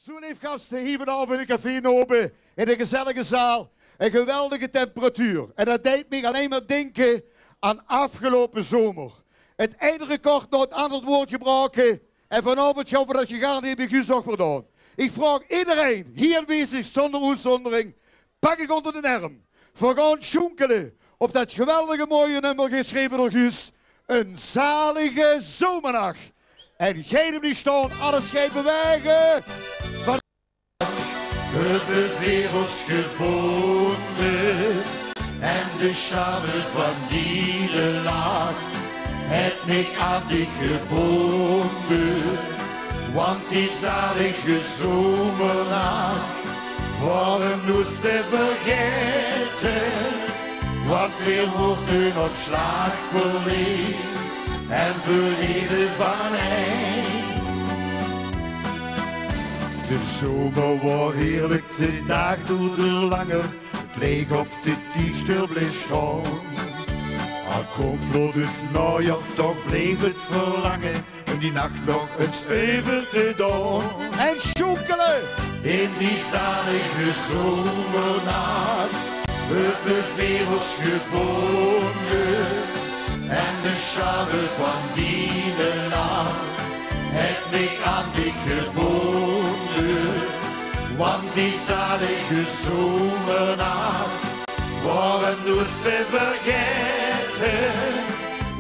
Zo lief gasten, hier vanavond in de Café Nobe, in een gezellige zaal. Een geweldige temperatuur. En dat deed me alleen maar denken aan afgelopen zomer. Het eindrecord nog een ander woord gebruiken. En vanavond gaan we dat gegaan hebben, Guus ook gedaan. Ik vraag iedereen hier aanwezig, zonder uitzondering, pak ik onder de arm. We gaan schonkelen op dat geweldige mooie nummer geschreven door Guus. Een zalige zomernacht. En geen hem niet staan, alles gaat bewegen. Van... We hebben werelds gevonden en de charme van die lach. Het mij aan die gebonden, want die zalige zomernacht waren nooit te vergeten. Want veel woorden op slag verleefd en verleden van hij. De zomer was heerlijk, de dag duurde langer. Het leek of de die stil bleef staan. Al kwam vlot het najaar, toch bleef het verlangen om die nacht nog eens even te doen. En schonkelen! In die zalige zomernacht, het werelds gevonden en de charme van die nacht. Het mij aan dich gebonden, want die zalige zomernacht waren nooit te vergeten.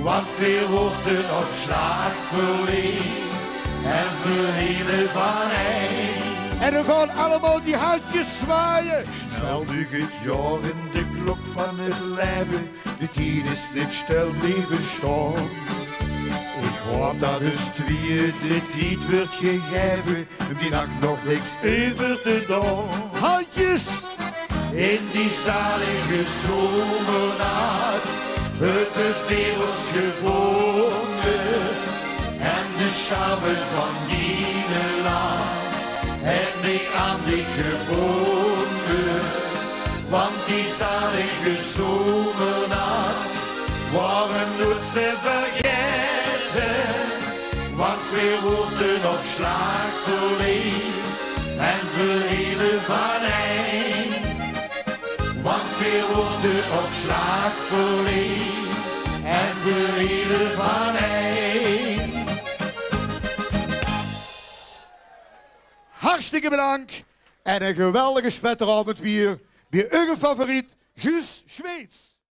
Want veel woorden op slag verleefd en verleden van hij. En we gaan allemaal die handjes zwaaien. Snelde het jaar in de klok van het leven, de tijd is niet stil blijven staan. Ik hoop dat de tweeën de tijd wordt gegeven om die nacht nog niks over te doen. Handjes! In die zalige zomernacht, het werelds gevonden en de charme van die nacht. Het mij aan dich gebonden, want die zalige zomernacht waren nooit te vergeten. Want veel woorden op slag verleefd en verleden van hij. Want veel woorden op slag verleefd en verleden van hij. Hartstikke bedankt. En een geweldige spetteravond weer bij uw favoriet Guus Schweets.